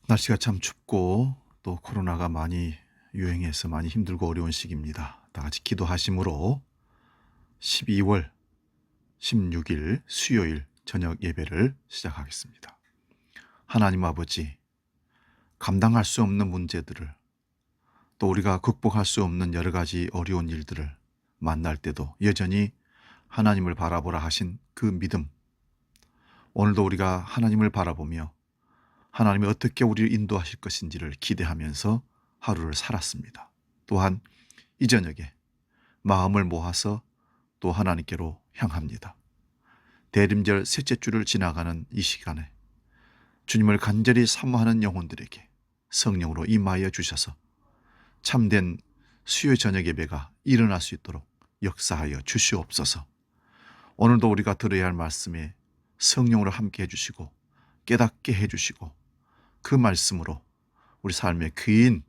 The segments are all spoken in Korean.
날씨가 참 춥고 또 코로나가 많이 유행해서 많이 힘들고 어려운 시기입니다. 다 같이 기도하심으로 12월 16일 수요일 저녁 예배를 시작하겠습니다. 하나님 아버지, 감당할 수 없는 문제들을 또 우리가 극복할 수 없는 여러 가지 어려운 일들을 만날 때도 여전히 하나님을 바라보라 하신 그 믿음, 오늘도 우리가 하나님을 바라보며 하나님이 어떻게 우리를 인도하실 것인지를 기대하면서 하루를 살았습니다. 또한 이 저녁에 마음을 모아서 또 하나님께로 향합니다. 대림절 셋째 주를 지나가는 이 시간에 주님을 간절히 사모하는 영혼들에게 성령으로 임하여 주셔서 참된 수요 저녁 예배가 일어날 수 있도록 역사하여 주시옵소서. 오늘도 우리가 들어야 할 말씀에 성령으로 함께 해주시고 깨닫게 해주시고 그 말씀으로 우리 삶의 긴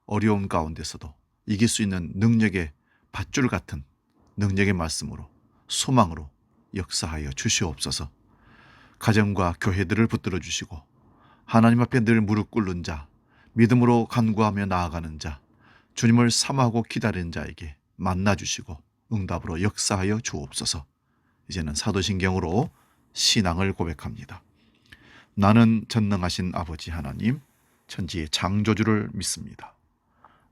어려움 가운데서도 이길 수 있는 능력의 밧줄 같은 능력의 말씀으로 소망으로 역사하여 주시옵소서. 가정과 교회들을 붙들어 주시고 하나님 앞에 늘 무릎 꿇는 자, 믿음으로 간구하며 나아가는 자, 주님을 사모하고 기다리는 자에게 만나 주시고 응답으로 역사하여 주옵소서. 이제는 사도신경으로 신앙을 고백합니다. 나는 전능하신 아버지 하나님, 천지의 창조주를 믿습니다.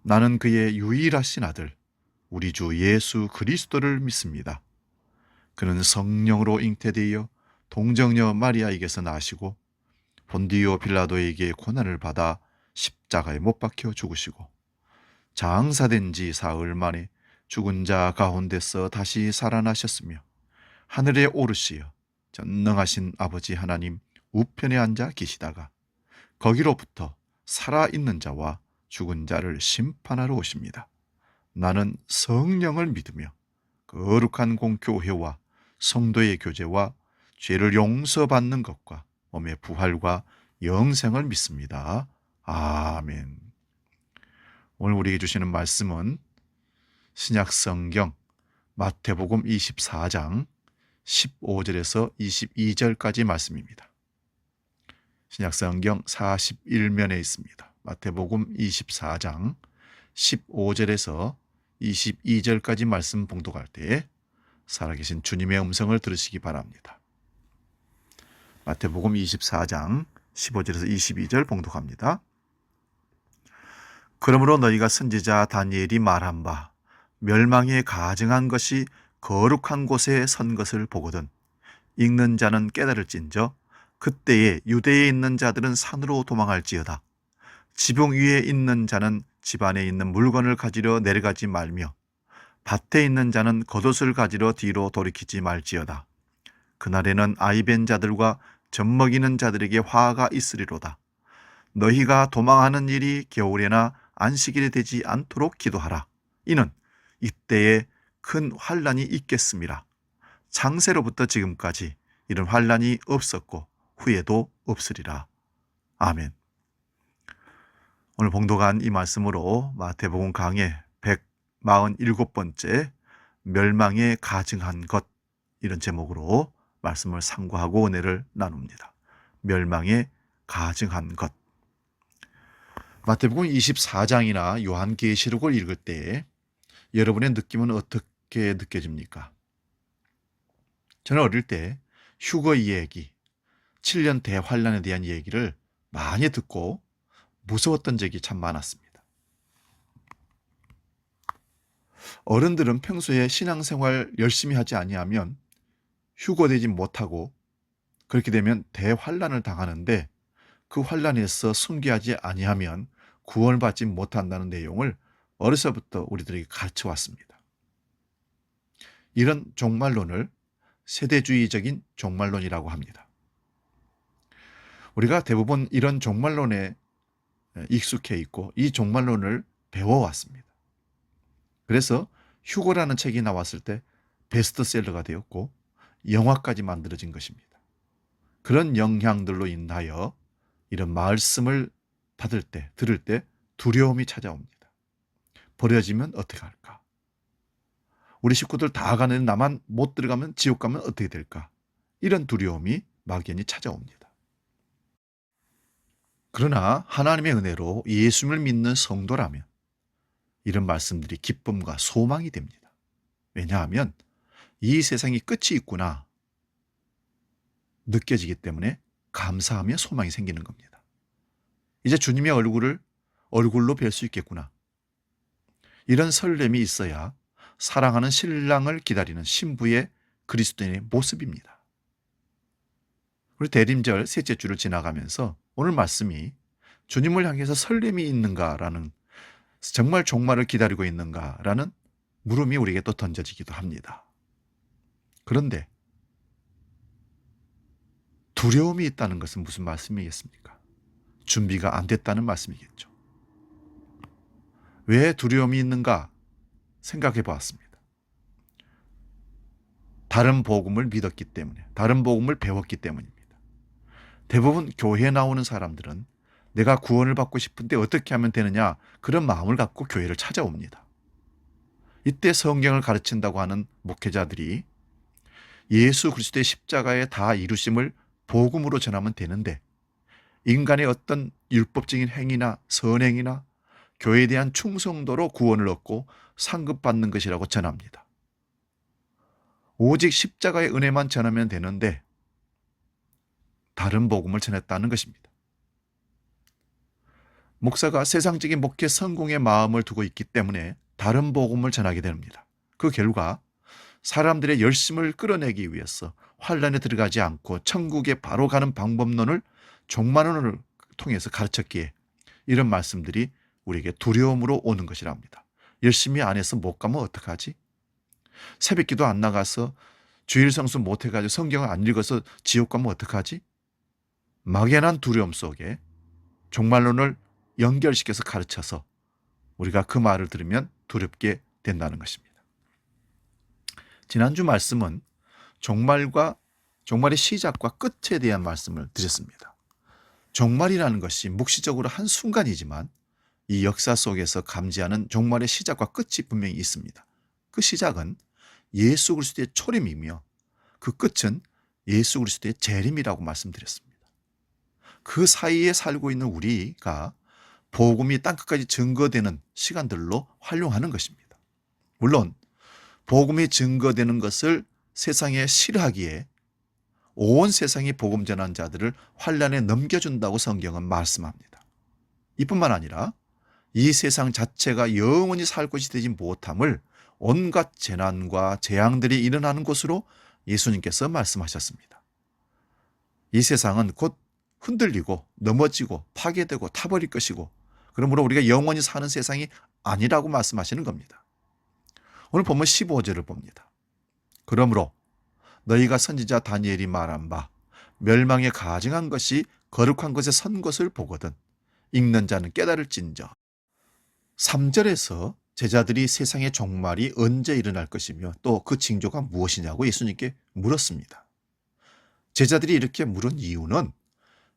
나는 그의 유일하신 아들, 우리 주 예수 그리스도를 믿습니다. 그는 성령으로 잉태되어 동정녀 마리아에게서 나시고 본디오 빌라도에게 고난을 받아 십자가에 못 박혀 죽으시고 장사된 지 사흘 만에 죽은 자 가운데서 다시 살아나셨으며 하늘에 오르시어 전능하신 아버지 하나님 우편에 앉아 계시다가 거기로부터 살아있는 자와 죽은 자를 심판하러 오십니다. 나는 성령을 믿으며 거룩한 공교회와 성도의 교제와 죄를 용서받는 것과 몸의 부활과 영생을 믿습니다. 아멘. 오늘 우리에게 주시는 말씀은 신약성경 마태복음 24장 15절에서 22절까지 말씀입니다. 신약성경 41면에 있습니다. 마태복음 24장 15절에서 22절까지 말씀 봉독할 때 살아계신 주님의 음성을 들으시기 바랍니다. 마태복음 24장 15절에서 22절 봉독합니다. 그러므로 너희가 선지자 다니엘이 말한 바 멸망에 가증한 것이 거룩한 곳에 선 것을 보거든 읽는 자는 깨달을진저 그때에 유대에 있는 자들은 산으로 도망할지어다. 지붕 위에 있는 자는 집 안에 있는 물건을 가지러 내려가지 말며 밭에 있는 자는 겉옷을 가지러 뒤로 돌이키지 말지어다. 그날에는 아이벤 자들과 젖먹이는 자들에게 화가 있으리로다. 너희가 도망하는 일이 겨울에나 안식일에 되지 않도록 기도하라. 이는 이때에 큰 환란이 있겠음이라. 창세로부터 지금까지 이런 환란이 없었고 후에도 없으리라. 아멘. 오늘 봉독한 이 말씀으로 마태복음 강해 147번째 멸망에 가증한 것, 이런 제목으로 말씀을 상고하고 은혜를 나눕니다. 멸망에 가증한 것. 마태복음 24장이나 요한계시록을 읽을 때 여러분의 느낌은 어떻게 느껴집니까? 저는 어릴 때 휴거 이야기, 7년 대환란에 대한 얘기를 많이 듣고 무서웠던 적이 참 많았습니다. 어른들은 평소에 신앙생활 열심히 하지 아니하면 휴거되지 못하고 그렇게 되면 대환란을 당하는데 그 환란에서 순교하지 아니하면 구원받지 못한다는 내용을 어려서부터 우리들에게 가르쳐 왔습니다. 이런 종말론을 세대주의적인 종말론이라고 합니다. 우리가 대부분 이런 종말론에 익숙해 있고 이 종말론을 배워왔습니다. 그래서 휴거라는 책이 나왔을 때 베스트셀러가 되었고 영화까지 만들어진 것입니다. 그런 영향들로 인하여 이런 말씀을 받을 때, 들을 때 두려움이 찾아옵니다. 버려지면 어떻게 할까? 우리 식구들 다 가는데 나만 못 들어가면 지옥 가면 어떻게 될까? 이런 두려움이 막연히 찾아옵니다. 그러나 하나님의 은혜로 예수님을 믿는 성도라면 이런 말씀들이 기쁨과 소망이 됩니다. 왜냐하면 이 세상이 끝이 있구나 느껴지기 때문에 감사하며 소망이 생기는 겁니다. 이제 주님의 얼굴을 얼굴로 뵐 수 있겠구나. 이런 설렘이 있어야 사랑하는 신랑을 기다리는 신부의 그리스도인의 모습입니다. 우리 대림절 셋째 주를 지나가면서 오늘 말씀이 주님을 향해서 설렘이 있는가라는, 정말 종말을 기다리고 있는가라는 물음이 우리에게 또 던져지기도 합니다. 그런데 두려움이 있다는 것은 무슨 말씀이겠습니까? 준비가 안 됐다는 말씀이겠죠. 왜 두려움이 있는가 생각해 보았습니다. 다른 복음을 믿었기 때문에, 다른 복음을 배웠기 때문입니다. 대부분 교회에 나오는 사람들은 내가 구원을 받고 싶은데 어떻게 하면 되느냐, 그런 마음을 갖고 교회를 찾아옵니다. 이때 성경을 가르친다고 하는 목회자들이 예수 그리스도의 십자가의 다 이루심을 복음으로 전하면 되는데, 인간의 어떤 율법적인 행위나 선행이나 교회에 대한 충성도로 구원을 얻고 상급받는 것이라고 전합니다. 오직 십자가의 은혜만 전하면 되는데 다른 복음을 전했다는 것입니다. 목사가 세상적인 목회 성공에 마음을 두고 있기 때문에 다른 복음을 전하게 됩니다. 그 결과 사람들의 열심을 끌어내기 위해서 환란에 들어가지 않고 천국에 바로 가는 방법론을 종말론을 통해서 가르쳤기에 이런 말씀들이 우리에게 두려움으로 오는 것이라 합니다. 열심히 안 해서 못 가면 어떡하지? 새벽기도 안 나가서 주일 성수 못 해가지고 성경을 안 읽어서 지옥 가면 어떡하지? 막연한 두려움 속에 종말론을 연결시켜서 가르쳐서 우리가 그 말을 들으면 두렵게 된다는 것입니다. 지난주 말씀은 종말의 시작과 끝에 대한 말씀을 드렸습니다. 종말이라는 것이 묵시적으로 한순간이지만 이 역사 속에서 감지하는 종말의 시작과 끝이 분명히 있습니다. 그 시작은 예수 그리스도의 초림이며 그 끝은 예수 그리스도의 재림이라고 말씀드렸습니다. 그 사이에 살고 있는 우리가 복음이 땅끝까지 증거되는 시간들로 활용하는 것입니다. 물론 복음이 증거되는 것을 세상에 싫어하기에 온 세상이 복음 전한 자들을 환란에 넘겨준다고 성경은 말씀합니다. 이뿐만 아니라 이 세상 자체가 영원히 살 곳이 되지 못함을 온갖 재난과 재앙들이 일어나는 곳으로 예수님께서 말씀하셨습니다. 이 세상은 곧 흔들리고 넘어지고 파괴되고 타버릴 것이고, 그러므로 우리가 영원히 사는 세상이 아니라고 말씀하시는 겁니다. 오늘 본문 15절을 봅니다. 그러므로 너희가 선지자 다니엘이 말한 바 멸망에 가증한 것이 거룩한 곳에 선 것을 보거든 읽는 자는 깨달을진저. 3절에서 제자들이 세상의 종말이 언제 일어날 것이며 또 그 징조가 무엇이냐고 예수님께 물었습니다. 제자들이 이렇게 물은 이유는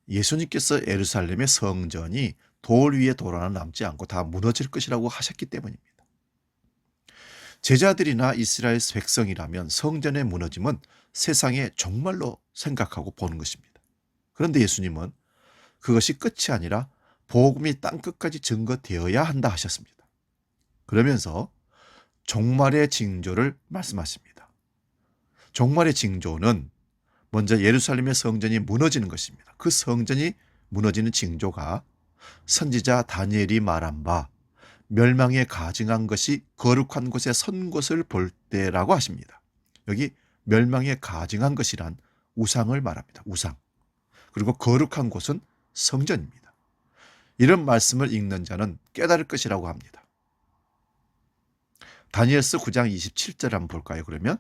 예수님께서 예루살렘의 성전이 돌 위에 돌 하나 남지 않고 다 무너질 것이라고 하셨기 때문입니다. 제자들이나 이스라엘 백성이라면 성전의 무너짐은 세상의 종말로 생각하고 보는 것입니다. 그런데 예수님은 그것이 끝이 아니라 복음이 땅끝까지 증거되어야 한다 하셨습니다. 그러면서 종말의 징조를 말씀하십니다. 종말의 징조는 먼저 예루살렘의 성전이 무너지는 것입니다. 그 성전이 무너지는 징조가 선지자 다니엘이 말한 바 멸망에 가증한 것이 거룩한 곳에 선 것을 볼 때라고 하십니다. 여기 멸망에 가증한 것이란 우상을 말합니다. 우상. 그리고 거룩한 곳은 성전입니다. 이런 말씀을 읽는 자는 깨달을 것이라고 합니다. 다니엘서 9장 27절 한번 볼까요? 그러면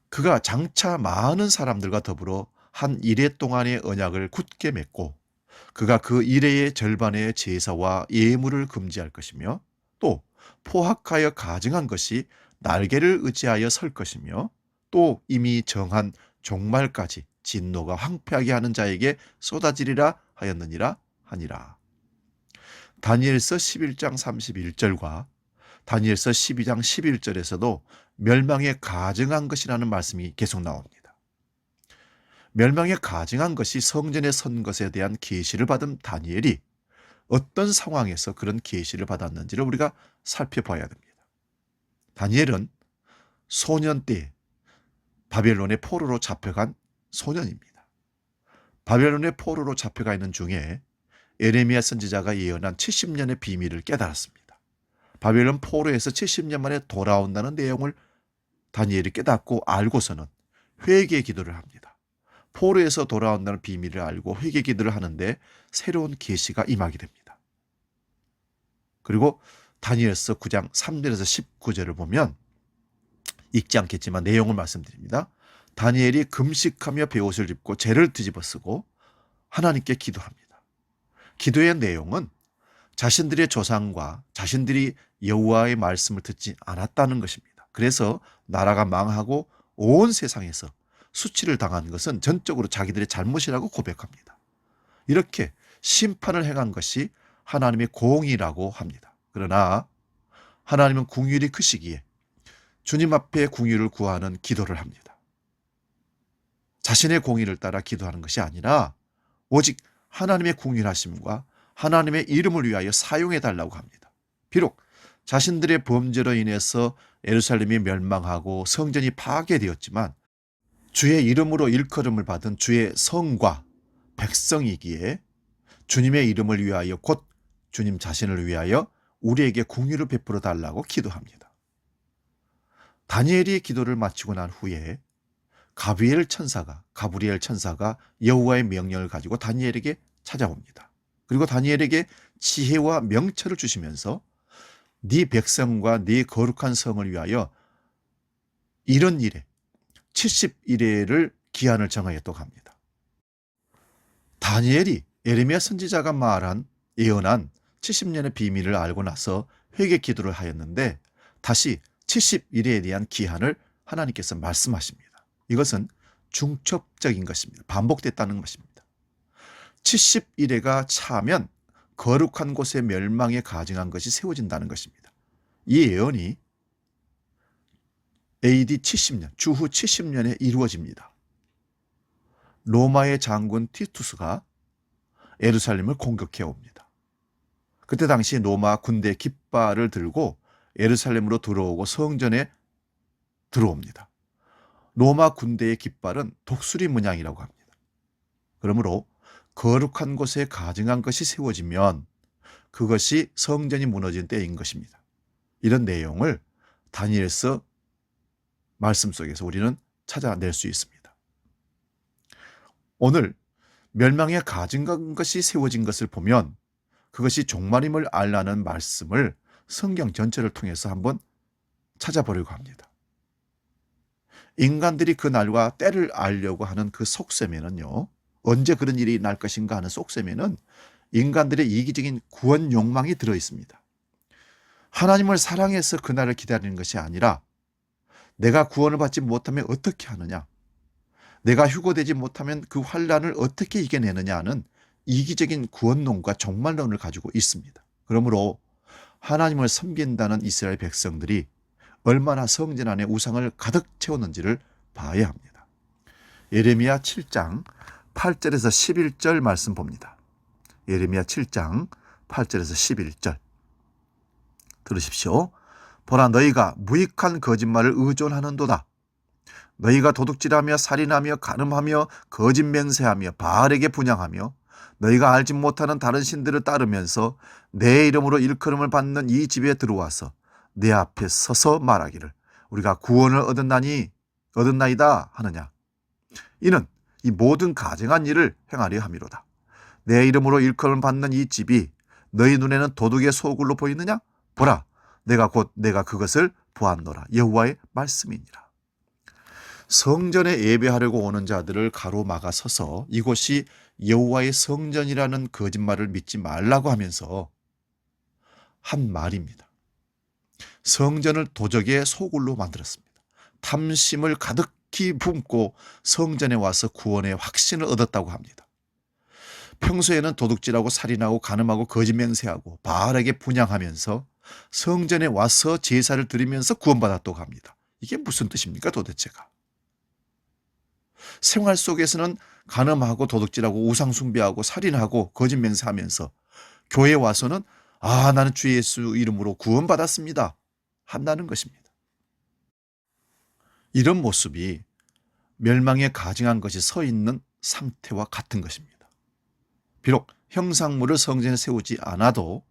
그가 장차 많은 사람들과 더불어 한 이레 동안의 언약을 굳게 맺고 그가 그 이레의 절반의 제사와 예물을 금지할 것이며 또 포악하여 가증한 것이 날개를 의지하여 설 것이며 또 이미 정한 종말까지 진노가 황폐하게 하는 자에게 쏟아지리라 하였느니라 하니라. 다니엘서 11장 31절과 다니엘서 12장 11절에서도 멸망에 가증한 것이라는 말씀이 계속 나옵니다. 멸망에 가증한 것이 성전에 선 것에 대한 계시를 받은 다니엘이 어떤 상황에서 그런 계시를 받았는지를 우리가 살펴봐야 됩니다. 다니엘은 소년 때 바벨론의 포로로 잡혀간 소년입니다. 바벨론의 포로로 잡혀가 있는 중에 예레미야 선지자가 예언한 70년의 비밀을 깨달았습니다. 바벨론 포로에서 70년 만에 돌아온다는 내용을 다니엘이 깨닫고 알고서는 회개 기도를 합니다. 포로에서 돌아온다는 비밀을 알고 회개 기도를 하는데 새로운 계시가 임하게 됩니다. 그리고 다니엘서 9장 3절에서 19절을 보면 읽지 않겠지만 내용을 말씀드립니다. 다니엘이 금식하며 베옷을 입고 재를 뒤집어 쓰고 하나님께 기도합니다. 기도의 내용은 자신들의 조상과 자신들이 여호와의 말씀을 듣지 않았다는 것입니다. 그래서 나라가 망하고 온 세상에서 수치를 당한 것은 전적으로 자기들의 잘못이라고 고백합니다. 이렇게 심판을 행한 것이 하나님의 공의라고 합니다. 그러나 하나님은 궁휼이 크시기에 주님 앞에 궁휼을 구하는 기도를 합니다. 자신의 공의를 따라 기도하는 것이 아니라 오직 하나님의 궁휼하심과 하나님의 이름을 위하여 사용해 달라고 합니다. 비록 자신들의 범죄로 인해서 예루살렘이 멸망하고 성전이 파괴되었지만 주의 이름으로 일컬음을 받은 주의 성과 백성이기에 주님의 이름을 위하여 곧 주님 자신을 위하여 우리에게 궁휼을 베풀어 달라고 기도합니다. 다니엘이 기도를 마치고 난 후에 가브리엘 천사가 여호와의 명령을 가지고 다니엘에게 찾아옵니다. 그리고 다니엘에게 지혜와 명철을 주시면서 네 백성과 네 거룩한 성을 위하여 이런 일에 70일에를 기한을 정하였다고 합니다. 다니엘이 예레미야 선지자가 예언한 70년의 비밀을 알고 나서 회개 기도를 하였는데 다시 70일에 대한 기한을 하나님께서 말씀하십니다. 이것은 중첩적인 것입니다. 반복됐다는 것입니다. 70일에가 차면 거룩한 곳의 멸망에 가증한 것이 세워진다는 것입니다. 이 예언이 AD 70년, 주후 70년에 이루어집니다. 로마의 장군 티투스가 예루살렘을 공격해 옵니다. 그때 당시 로마 군대 깃발을 들고 예루살렘으로 들어오고 성전에 들어옵니다. 로마 군대의 깃발은 독수리 문양이라고 합니다. 그러므로 거룩한 곳에 가증한 것이 세워지면 그것이 성전이 무너진 때인 것입니다. 이런 내용을 다니엘서 말씀 속에서 우리는 찾아낼 수 있습니다. 오늘 멸망에 가증한 것이 세워진 것을 보면 그것이 종말임을 알라는 말씀을 성경 전체를 통해서 한번 찾아보려고 합니다. 인간들이 그 날과 때를 알려고 하는 그 속셈에는요, 언제 그런 일이 날 것인가 하는 속셈에는 인간들의 이기적인 구원 욕망이 들어 있습니다. 하나님을 사랑해서 그날을 기다리는 것이 아니라 내가 구원을 받지 못하면 어떻게 하느냐, 내가 휴거되지 못하면 그 환난을 어떻게 이겨내느냐 하는 이기적인 구원론과 종말론을 가지고 있습니다. 그러므로 하나님을 섬긴다는 이스라엘 백성들이 얼마나 성전 안에 우상을 가득 채웠는지를 봐야 합니다. 예레미야 7장 8절에서 11절 말씀 봅니다. 예레미야 7장 8절에서 11절 들으십시오. 보라, 너희가 무익한 거짓말을 의존하는도다. 너희가 도둑질하며 살인하며 간음하며 거짓 맹세하며 바알에게 분향하며 너희가 알지 못하는 다른 신들을 따르면서 내 이름으로 일컬음을 받는 이 집에 들어와서 내 앞에 서서 말하기를 우리가 구원을 얻었나이다 하느냐. 이는 이 모든 가증한 일을 행하려 함이로다. 내 이름으로 일컬음을 받는 이 집이 너희 눈에는 도둑의 소굴로 보이느냐? 보라, 내가 그것을 보았노라. 여호와의 말씀이니라. 성전에 예배하려고 오는 자들을 가로막아 서서 이곳이 여호와의 성전이라는 거짓말을 믿지 말라고 하면서 한 말입니다. 성전을 도적의 소굴로 만들었습니다. 탐심을 가득히 품고 성전에 와서 구원의 확신을 얻었다고 합니다. 평소에는 도둑질하고 살인하고 간음하고 거짓 맹세하고 바알에게 분향하면서 성전에 와서 제사를 드리면서 구원받았다고 합니다. 이게 무슨 뜻입니까 도대체가? 생활 속에서는 간음하고 도둑질하고 우상숭배하고 살인하고 거짓 맹세하면서 교회에 와서는 나는 주 예수 이름으로 구원받았습니다 한다는 것입니다. 이런 모습이 멸망에 가증한 것이 서 있는 상태와 같은 것입니다. 비록 형상물을 성전에 세우지 않아도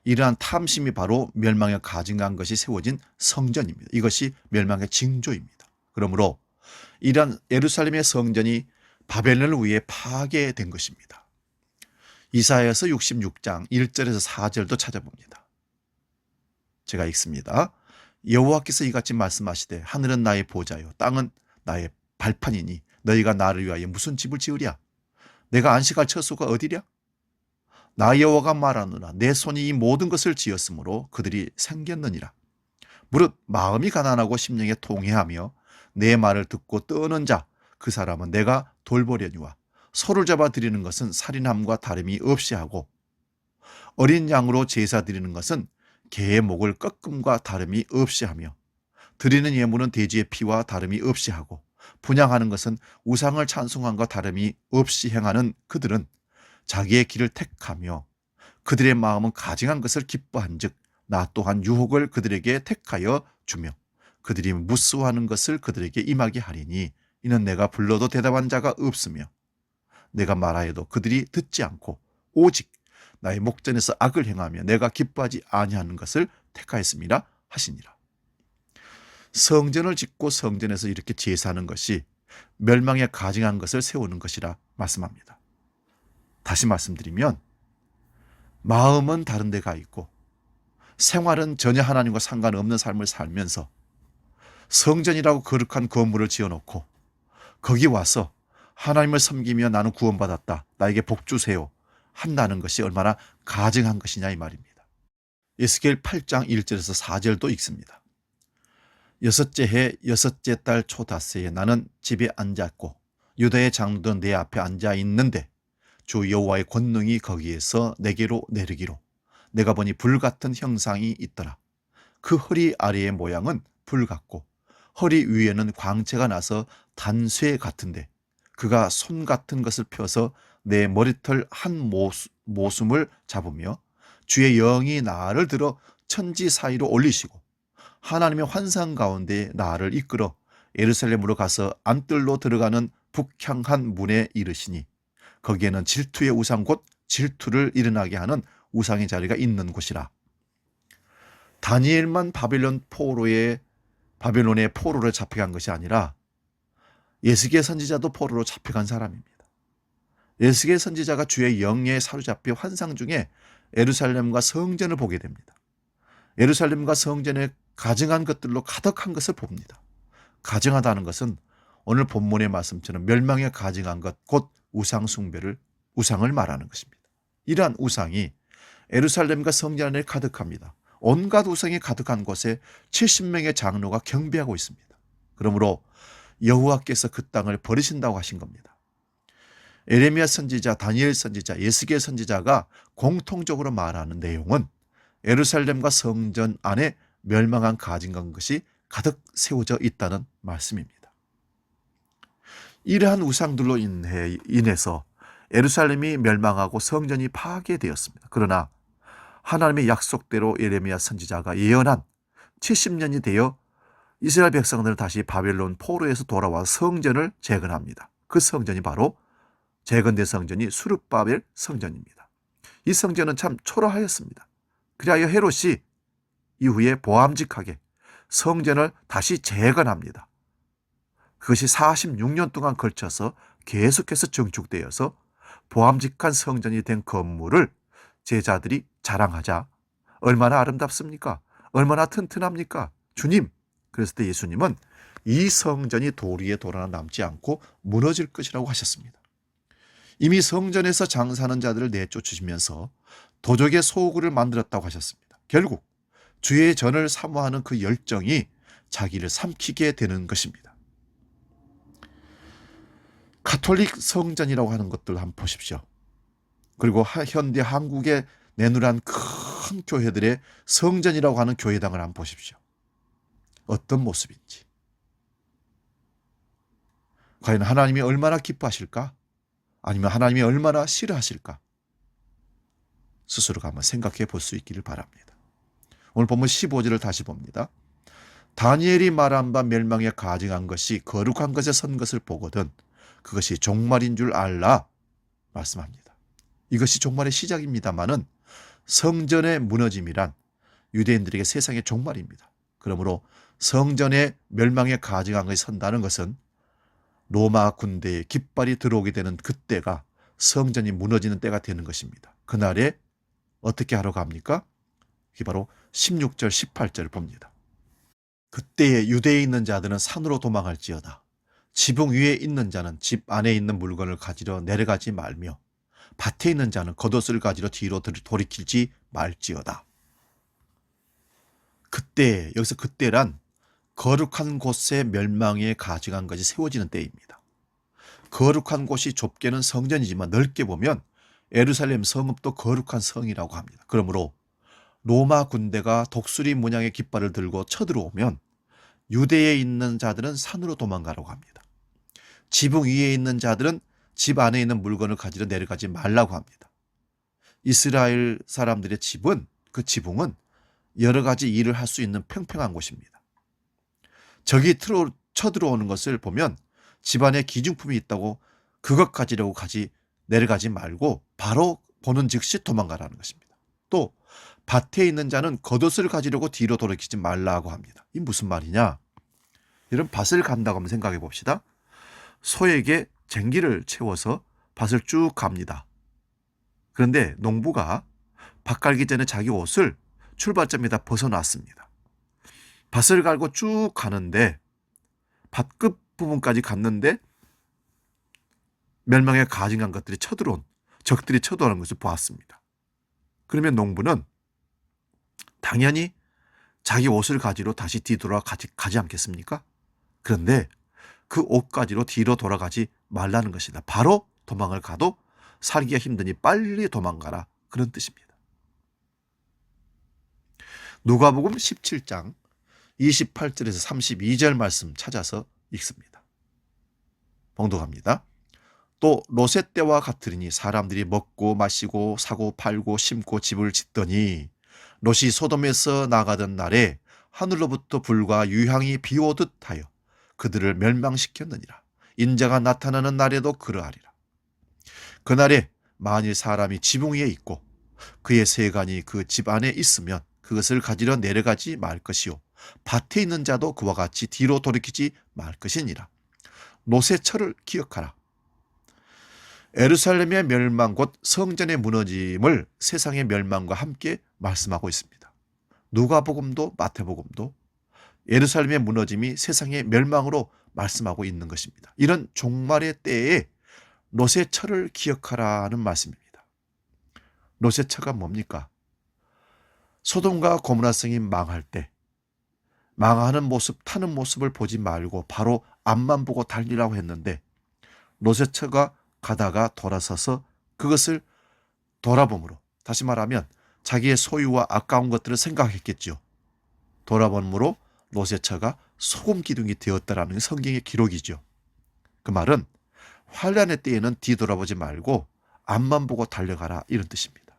이러한 탐심이 바로 멸망에 가증한 것이 세워진 성전입니다. 이것이 멸망의 징조입니다. 그러므로 이러한 예루살렘의 성전이 바벨론을 위해 파괴된 것입니다. 이사야서 66장 1절에서 4절도 찾아봅니다. 제가 읽습니다. 여호와께서 이같이 말씀하시되 하늘은 나의 보좌요 땅은 나의 발판이니 너희가 나를 위하여 무슨 집을 지으랴? 내가 안식할 처소가 어디랴? 나 여호와가 말하노라 내 손이 이 모든 것을 지었으므로 그들이 생겼느니라. 무릇 마음이 가난하고 심령에 통회하며 내 말을 듣고 떠는 자 그 사람은 내가 돌보려니와 소를 잡아 드리는 것은 살인함과 다름이 없이 하고 어린 양으로 제사 드리는 것은 개의 목을 꺾음과 다름이 없이 하며 드리는 예물은 돼지의 피와 다름이 없이 하고 분향하는 것은 우상을 찬송함과 다름이 없이 행하는 그들은 자기의 길을 택하며 그들의 마음은 가증한 것을 기뻐한즉 나 또한 유혹을 그들에게 택하여 주며 그들이 무수하는 것을 그들에게 임하게 하리니 이는 내가 불러도 대답한 자가 없으며 내가 말하여도 그들이 듣지 않고 오직 나의 목전에서 악을 행하며 내가 기뻐하지 아니하는 것을 택하였음이라 하시니라. 성전을 짓고 성전에서 이렇게 제사하는 것이 멸망에 가증한 것을 세우는 것이라 말씀합니다. 다시 말씀드리면 마음은 다른 데가 있고 생활은 전혀 하나님과 상관없는 삶을 살면서 성전이라고 거룩한 건물을 지어놓고 거기 와서 하나님을 섬기며 나는 구원받았다, 나에게 복 주세요 한다는 것이 얼마나 가증한 것이냐 이 말입니다. 에스겔 8장 1절에서 4절도 읽습니다. 여섯째 해 여섯째 달 초닷새에 나는 집에 앉았고 유다의 장로들은 내 앞에 앉아 있는데 주 여호와의 권능이 거기에서 내게로 내리기로 내가 보니 불같은 형상이 있더라. 그 허리 아래의 모양은 불 같고 허리 위에는 광채가 나서 단쇠 같은데 그가 손 같은 것을 펴서 내 머리털 한 모숨을 잡으며 주의 영이 나를 들어 천지 사이로 올리시고 하나님의 환상 가운데 나를 이끌어 예루살렘으로 가서 안뜰로 들어가는 북향한 문에 이르시니 거기에는 질투의 우상 곧 질투를 일어나게 하는 우상의 자리가 있는 곳이라. 다니엘만 바벨론의 포로로 잡혀간 것이 아니라 예스겔 선지자도 포로로 잡혀간 사람입니다. 예스겔 선지자가 주의 영에 사로잡혀 환상 중에 예루살렘과 성전을 보게 됩니다. 예루살렘과 성전에 가증한 것들로 가득한 것을 봅니다. 가증하다는 것은 오늘 본문의 말씀처럼 멸망에 가증한 것, 곧 우상을 말하는 것입니다. 이러한 우상이 예루살렘과 성전 안에 가득합니다. 온갖 우상이 가득한 곳에 70명의 장로가 경배하고 있습니다. 그러므로 여호와께서 그 땅을 버리신다고 하신 겁니다. 에레미야 선지자, 다니엘 선지자, 예스겔 선지자가 공통적으로 말하는 내용은 예루살렘과 성전 안에 멸망한 가증한 것이 가득 세워져 있다는 말씀입니다. 이러한 우상들로 인해서 예루살렘이 멸망하고 성전이 파괴되었습니다. 그러나 하나님의 약속대로 예레미야 선지자가 예언한 70년이 되어 이스라엘 백성들은 다시 바벨론 포로에서 돌아와 성전을 재건합니다. 그 성전이 바로 재건된 성전이 수르바벨 성전입니다. 이 성전은 참 초라하였습니다. 그리하여 헤롯이 이후에 보암직하게 성전을 다시 재건합니다. 그것이 46년 동안 걸쳐서 계속해서 증축되어서 보암직한 성전이 된 건물을 제자들이 자랑하자 얼마나 아름답습니까? 얼마나 튼튼합니까? 주님! 그랬을 때 예수님은 이 성전이 돌 위에 돌 하나 남지 않고 무너질 것이라고 하셨습니다. 이미 성전에서 장사하는 자들을 내쫓으시면서 도적의 소굴을 만들었다고 하셨습니다. 결국 주의 전을 사모하는 그 열정이 자기를 삼키게 되는 것입니다. 가톨릭 성전이라고 하는 것들 한번 보십시오. 그리고 현대 한국에 내놓은 큰 교회들의 성전이라고 하는 교회당을 한번 보십시오. 어떤 모습인지. 과연 하나님이 얼마나 기뻐하실까? 아니면 하나님이 얼마나 싫어하실까? 스스로가 한번 생각해 볼 수 있기를 바랍니다. 오늘 본문 15절을 다시 봅니다. 다니엘이 말한 바 멸망에 가증한 것이 거룩한 것에 선 것을 보거든 그것이 종말인 줄 알라 말씀합니다. 이것이 종말의 시작입니다마는 성전의 무너짐이란 유대인들에게 세상의 종말입니다. 그러므로 성전의 멸망에 가증한 것이 선다는 것은 로마 군대의 깃발이 들어오게 되는 그때가 성전이 무너지는 때가 되는 것입니다. 그날에 어떻게 하러 갑니까? 이게 바로 16절 18절을 봅니다. 그때에 유대에 있는 자들은 산으로 도망할지어다. 지붕 위에 있는 자는 집 안에 있는 물건을 가지러 내려가지 말며 밭에 있는 자는 겉옷을 가지러 뒤로 돌이키지 말지어다. 그때, 여기서 그때란 거룩한 곳에 멸망에 가증한 것이 세워지는 때입니다. 거룩한 곳이 좁게는 성전이지만 넓게 보면 예루살렘 성읍도 거룩한 성이라고 합니다. 그러므로 로마 군대가 독수리 문양의 깃발을 들고 쳐들어오면 유대에 있는 자들은 산으로 도망가라고 합니다. 지붕 위에 있는 자들은 집 안에 있는 물건을 가지러 내려가지 말라고 합니다. 이스라엘 사람들의 집은, 그 지붕은 여러 가지 일을 할 수 있는 평평한 곳입니다. 적이 쳐들어오는 것을 보면 집안에 기중품이 있다고 그것 가지려고 내려가지 말고 바로 보는 즉시 도망가라는 것입니다. 또 밭에 있는 자는 겉옷을 가지려고 뒤로 돌이키지 말라고 합니다. 이 무슨 말이냐? 이런 밭을 간다고 한번 생각해 봅시다. 소에게 쟁기를 채워서 밭을 쭉 갑니다. 그런데 농부가 밭 갈기 전에 자기 옷을 출발점에다 벗어놨습니다. 밭을 갈고 쭉 가는데 밭 끝 부분까지 갔는데 멸망에 가증한 것들이 적들이 쳐들어오는 것을 보았습니다. 그러면 농부는 당연히 자기 옷을 가지러 다시 뒤돌아 가지 않겠습니까? 그런데 그 옷 가지러 뒤로 돌아가지 말라는 것이다. 바로 도망을 가도 살기가 힘드니 빨리 도망가라. 그런 뜻입니다. 누가복음 17장 28절에서 32절 말씀 찾아서 읽습니다. 봉독합니다. 또 롯의 때와 같으리니 사람들이 먹고 마시고 사고 팔고 심고 집을 짓더니 롯이 소돔에서 나가던 날에 하늘로부터 불과 유향이 비오듯 하여 그들을 멸망시켰느니라. 인자가 나타나는 날에도 그러하리라. 그날에 만일 사람이 지붕 위에 있고 그의 세간이 그 집 안에 있으면 그것을 가지러 내려가지 말 것이요 밭에 있는 자도 그와 같이 뒤로 돌이키지 말 것이니라. 롯의 철을 기억하라. 예루살렘의 멸망 곧 성전의 무너짐을 세상의 멸망과 함께 말씀하고 있습니다. 누가복음도 마태복음도 예루살렘의 무너짐이 세상의 멸망으로 말씀하고 있는 것입니다. 이런 종말의 때에 롯의 철을 기억하라는 말씀입니다. 롯의 철가 뭡니까? 소돔과 고모라 성이 망할 때 망하는 모습, 타는 모습을 보지 말고 바로 앞만 보고 달리라고 했는데 롯의 처가 가다가 돌아서서 그것을 돌아봄으로, 다시 말하면 자기의 소유와 아까운 것들을 생각했겠죠. 돌아봄으로 롯의 처가 소금 기둥이 되었다라는 성경의 기록이죠. 그 말은 환난의 때에는 뒤돌아보지 말고 앞만 보고 달려가라 이런 뜻입니다.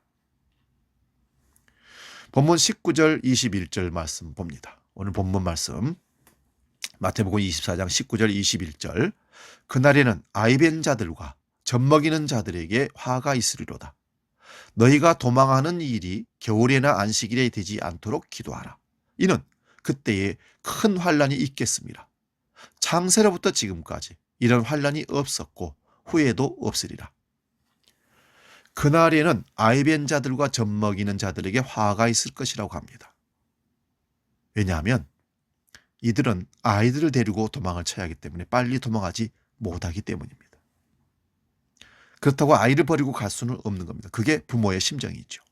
본문 19절 21절 말씀 봅니다. 오늘 본문 말씀 마태복음 24장 19절 21절 그날에는 아이벤 자들과 젖먹이는 자들에게 화가 있으리로다. 너희가 도망하는 일이 겨울에나 안식일에 되지 않도록 기도하라. 이는 그때에 큰 환난이 있겠습니다. 창세로부터 지금까지 이런 환난이 없었고 후에도 없으리라. 그날에는 아이벤 자들과 젖먹이는 자들에게 화가 있을 것이라고 합니다. 왜냐하면 이들은 아이들을 데리고 도망을 쳐야 하기 때문에 빨리 도망하지 못하기 때문입니다. 그렇다고 아이를 버리고 갈 수는 없는 겁니다. 그게 부모의 심정이죠.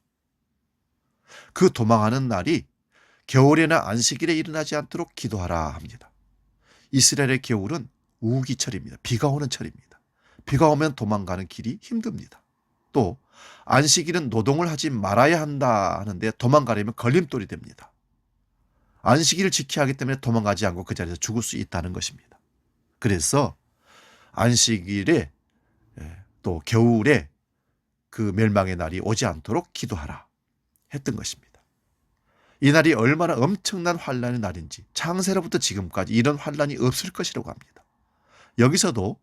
그 도망하는 날이 겨울에나 안식일에 일어나지 않도록 기도하라 합니다. 이스라엘의 겨울은 우기철입니다. 비가 오는 철입니다. 비가 오면 도망가는 길이 힘듭니다. 또 안식일은 노동을 하지 말아야 한다 하는데 도망가려면 걸림돌이 됩니다. 안식일을 지켜야 하기 때문에 도망가지 않고 그 자리에서 죽을 수 있다는 것입니다. 그래서 안식일에 또 겨울에 그 멸망의 날이 오지 않도록 기도하라 했던 것입니다. 이 날이 얼마나 엄청난 환란의 날인지 창세로부터 지금까지 이런 환란이 없을 것이라고 합니다. 여기서도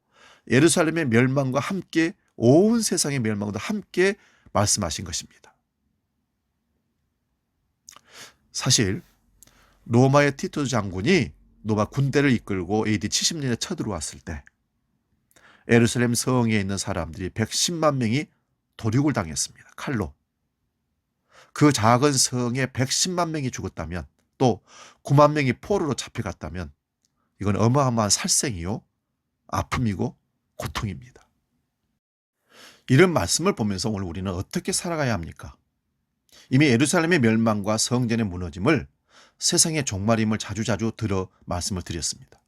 예루살렘의 멸망과 함께 온 세상의 멸망도 함께 말씀하신 것입니다. 사실 로마의 티투스 장군이 로마 군대를 이끌고 AD 70년에 쳐들어왔을 때 예루살렘 성에 있는 사람들이 110만 명이 도륙을 당했습니다. 칼로. 그 작은 성에 110만 명이 죽었다면 또 9만 명이 포로로 잡혀갔다면 이건 어마어마한 살생이요, 아픔이고 고통입니다. 이런 말씀을 보면서 오늘 우리는 어떻게 살아가야 합니까? 이미 예루살렘의 멸망과 성전의 무너짐을 세상의 종말임을 자주자주 들어 말씀을 드렸습니다.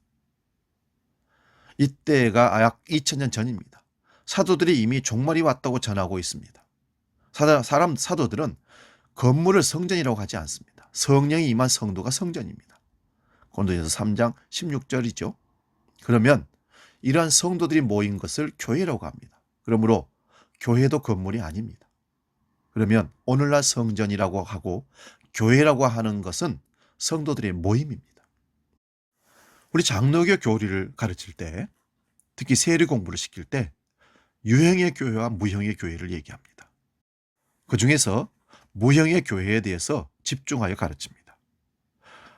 이때가 약 2000년 전입니다. 사도들이 이미 종말이 왔다고 전하고 있습니다. 사도들은 건물을 성전이라고 하지 않습니다. 성령이 임한 성도가 성전입니다. 고린도전서 3장 16절이죠. 그러면 이러한 성도들이 모인 것을 교회라고 합니다. 그러므로 교회도 건물이 아닙니다. 그러면 오늘날 성전이라고 하고 교회라고 하는 것은 성도들의 모임입니다. 우리 장로교 교리를 가르칠 때, 특히 세리 공부를 시킬 때 유형의 교회와 무형의 교회를 얘기합니다. 그 중에서 무형의 교회에 대해서 집중하여 가르칩니다.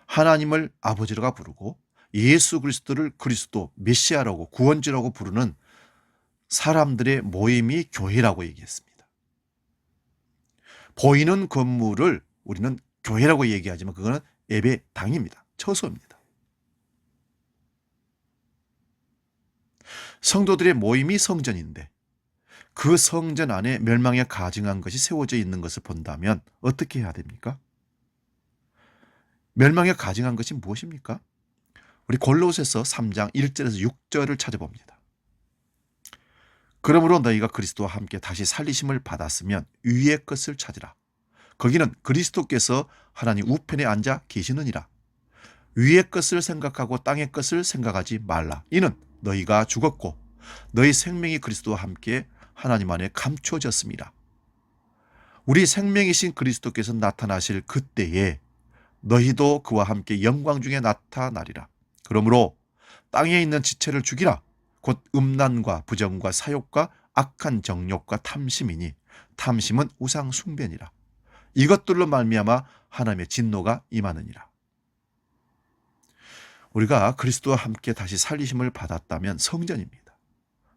하나님을 아버지라고 부르고 예수 그리스도를 그리스도, 메시아라고, 구원주라고 부르는 사람들의 모임이 교회라고 얘기했습니다. 보이는 건물을 우리는 교회라고 얘기하지만 그거는 예배당입니다. 처소입니다. 성도들의 모임이 성전인데 그 성전 안에 멸망에 가증한 것이 세워져 있는 것을 본다면 어떻게 해야 됩니까? 멸망에 가증한 것이 무엇입니까? 우리 골로새서 3장 1절에서 6절을 찾아봅니다. 그러므로 너희가 그리스도와 함께 다시 살리심을 받았으면 위의 것을 찾으라. 거기는 그리스도께서 하나님 우편에 앉아 계시느니라. 위의 것을 생각하고 땅의 것을 생각하지 말라. 이는 너희가 죽었고 너희 생명이 그리스도와 함께 하나님 안에 감추어졌습니다. 우리 생명이신 그리스도께서 나타나실 그때에 너희도 그와 함께 영광 중에 나타나리라. 그러므로 땅에 있는 지체를 죽이라. 곧 음란과 부정과 사욕과 악한 정욕과 탐심이니 탐심은 우상 숭배니라. 이것들로 말미암아 하나님의 진노가 임하느니라. 우리가 그리스도와 함께 다시 살리심을 받았다면 성전입니다.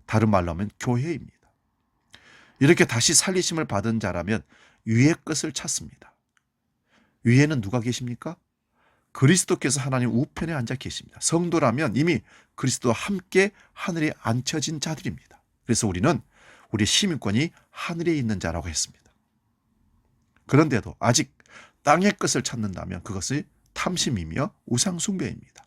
다른 말로 하면 교회입니다. 이렇게 다시 살리심을 받은 자라면 위의 것을 찾습니다. 위에는 누가 계십니까? 그리스도께서 하나님 우편에 앉아 계십니다. 성도라면 이미 그리스도와 함께 하늘에 앉혀진 자들입니다. 그래서 우리는 우리의 시민권이 하늘에 있는 자라고 했습니다. 그런데도 아직 땅의 것을 찾는다면 그것이 탐심이며 우상숭배입니다.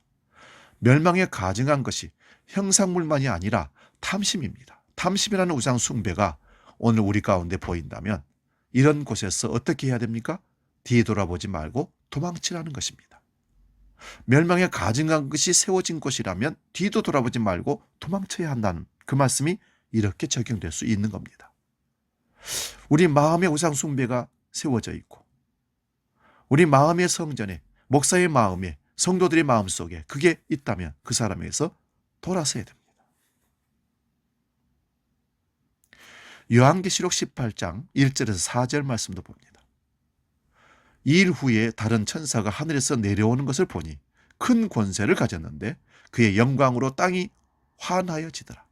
멸망에 가증한 것이 형상물만이 아니라 탐심입니다. 탐심이라는 우상숭배가 오늘 우리 가운데 보인다면 이런 곳에서 어떻게 해야 됩니까? 뒤에 돌아보지 말고 도망치라는 것입니다. 멸망에 가증한 것이 세워진 곳이라면 뒤도 돌아보지 말고 도망쳐야 한다는 그 말씀이 이렇게 적용될 수 있는 겁니다. 우리 마음의 우상 숭배가 세워져 있고 우리 마음의 성전에, 목사의 마음에, 성도들의 마음속에 그게 있다면 그 사람에게서 돌아서야 됩니다. 요한계시록 18장 1절에서 4절 말씀도 봅니다. 이일 후에 다른 천사가 하늘에서 내려오는 것을 보니 큰 권세를 가졌는데 그의 영광으로 땅이 환하여지더라.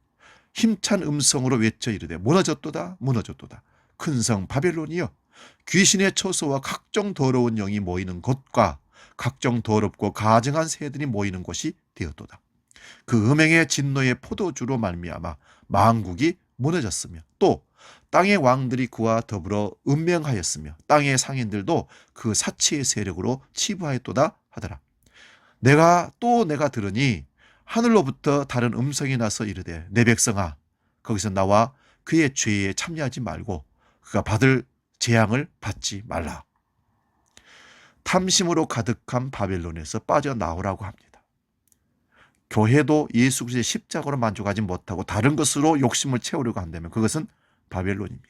힘찬 음성으로 외쳐 이르되 무너졌도다 무너졌도다. 큰 성 바벨론이여 귀신의 처소와 각종 더러운 영이 모이는 곳과 각종 더럽고 가증한 새들이 모이는 곳이 되었도다. 그 음행의 진노의 포도주로 말미암아 만국이 무너졌으며 또 땅의 왕들이 그와 더불어 음명하였으며 땅의 상인들도 그 사치의 세력으로 치부하였도다 하더라. 내가 들으니 하늘로부터 다른 음성이 나서 이르되 내 백성아 거기서 나와 그의 죄에 참여하지 말고 그가 받을 재앙을 받지 말라. 탐심으로 가득한 바벨론에서 빠져나오라고 합니다. 교회도 예수 그리스도의 십자가로 만족하지 못하고 다른 것으로 욕심을 채우려고 한다면 그것은 바벨론입니다.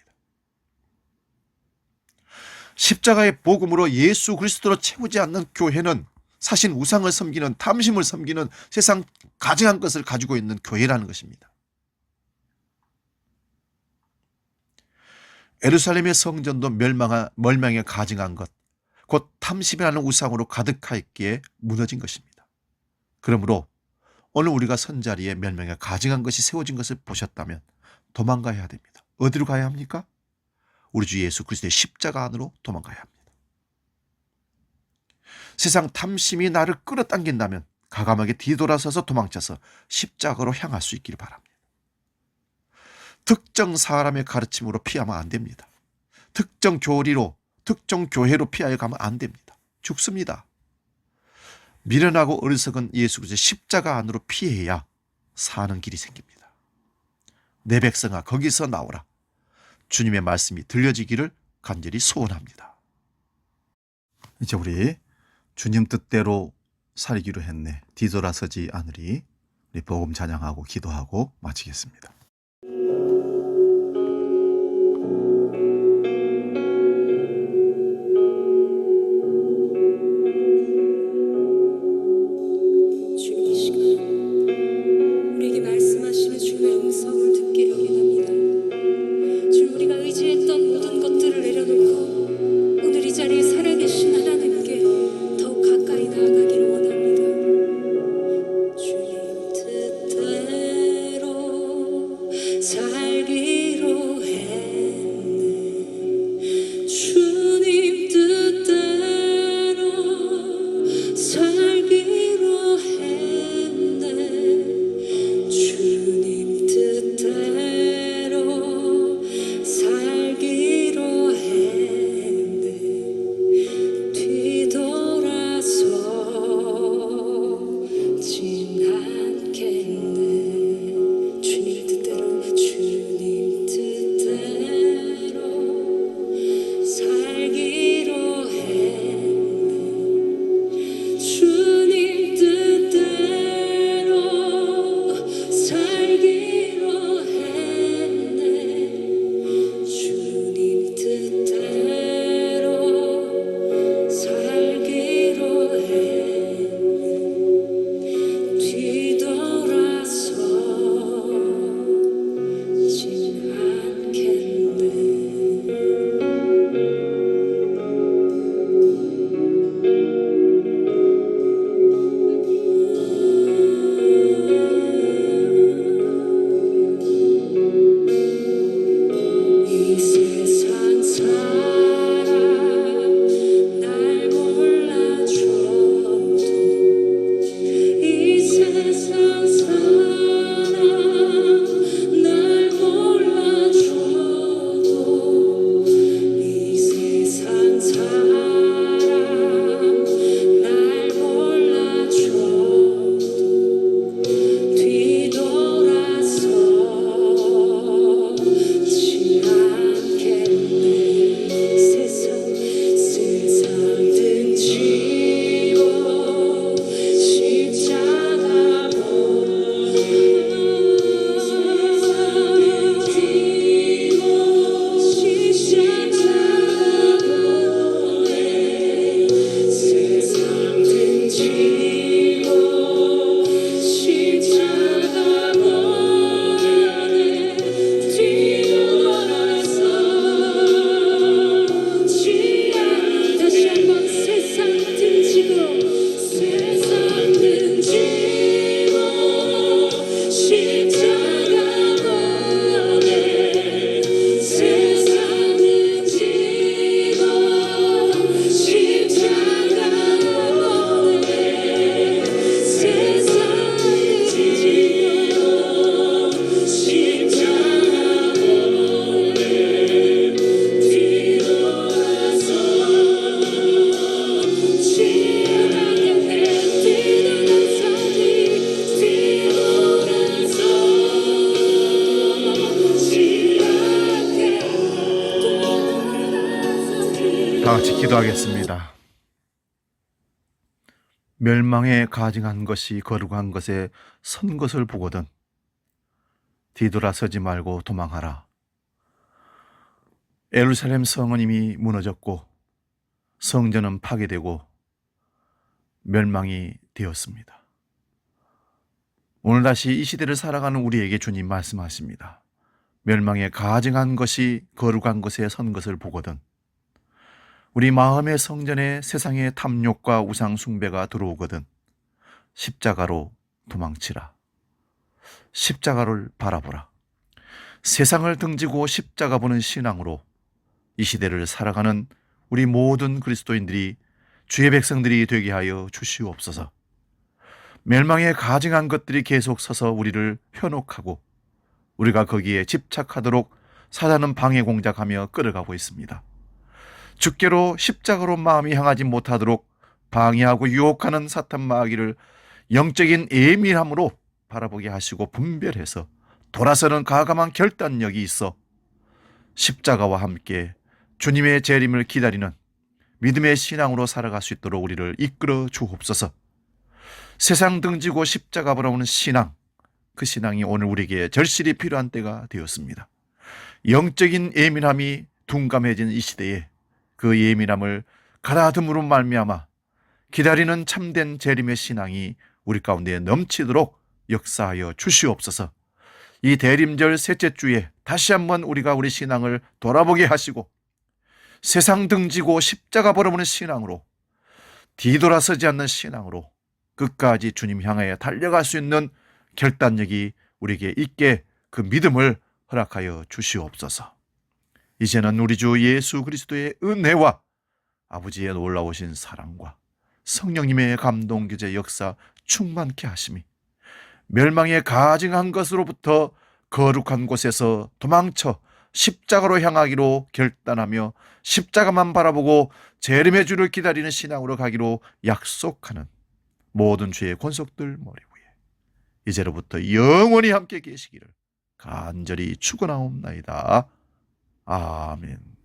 십자가의 복음으로 예수 그리스도로 채우지 않는 교회는 사실 우상을 섬기는, 탐심을 섬기는, 세상 가증한 것을 가지고 있는 교회라는 것입니다. 예루살렘의 성전도 멸망에 가증한 것, 곧 탐심이라는 우상으로 가득하였기에 무너진 것입니다. 그러므로 오늘 우리가 선자리에 멸망에 가증한 것이 세워진 것을 보셨다면 도망가야 됩니다. 어디로 가야 합니까? 우리 주 예수 그리스도의 십자가 안으로 도망가야 합니다. 세상 탐심이 나를 끌어당긴다면 과감하게 뒤돌아서서 도망쳐서 십자가로 향할 수 있기를 바랍니다. 특정 사람의 가르침으로 피하면 안 됩니다. 특정 교리로, 특정 교회로 피하여 가면 안 됩니다. 죽습니다. 미련하고 어리석은 예수 그리스도의 십자가 안으로 피해야 사는 길이 생깁니다. 내 백성아 거기서 나오라. 주님의 말씀이 들려지기를 간절히 소원합니다. 이제 우리 주님 뜻대로 살기로 했네. 뒤돌아서지 않으리. 우리 복음 찬양하고 기도하고 마치겠습니다. 다 같이 기도하겠습니다. 멸망에 가증한 것이 거룩한 것에 선 것을 보거든 뒤돌아서지 말고 도망하라. 예루살렘 성은 이미 무너졌고 성전은 파괴되고 멸망이 되었습니다. 오늘 다시 이 시대를 살아가는 우리에게 주님 말씀하십니다. 멸망에 가증한 것이 거룩한 것에 선 것을 보거든 우리 마음의 성전에 세상의 탐욕과 우상 숭배가 들어오거든 십자가로 도망치라. 십자가를 바라보라. 세상을 등지고 십자가 보는 신앙으로 이 시대를 살아가는 우리 모든 그리스도인들이 주의 백성들이 되게 하여 주시옵소서. 멸망에 가증한 것들이 계속 서서 우리를 현혹하고 우리가 거기에 집착하도록 사단은 방해 공작하며 끌어가고 있습니다. 주께로 십자가로 마음이 향하지 못하도록 방해하고 유혹하는 사탄 마귀를 영적인 예민함으로 바라보게 하시고 분별해서 돌아서는 과감한 결단력이 있어 십자가와 함께 주님의 재림을 기다리는 믿음의 신앙으로 살아갈 수 있도록 우리를 이끌어 주옵소서. 세상 등지고 십자가 바라보는 신앙, 그 신앙이 오늘 우리에게 절실히 필요한 때가 되었습니다. 영적인 예민함이 둔감해진 이 시대에 그 예민함을 가다듬으로 말미암아 기다리는 참된 재림의 신앙이 우리 가운데 넘치도록 역사하여 주시옵소서. 이 대림절 셋째 주에 다시 한번 우리가 우리 신앙을 돌아보게 하시고 세상 등지고 십자가 바라보는 신앙으로 뒤돌아서지 않는 신앙으로 끝까지 주님 향하여 달려갈 수 있는 결단력이 우리에게 있게 그 믿음을 허락하여 주시옵소서. 이제는 우리 주 예수 그리스도의 은혜와 아버지의 놀라우신 사랑과 성령님의 감동 교제 역사 충만케 하심이 멸망에 가증한 것으로부터 거룩한 곳에서 도망쳐 십자가로 향하기로 결단하며 십자가만 바라보고 재림의 주를 기다리는 신앙으로 가기로 약속하는 모든 주의 권속들 머리 위에 이제로부터 영원히 함께 계시기를 간절히 축원하옵나이다. 아멘.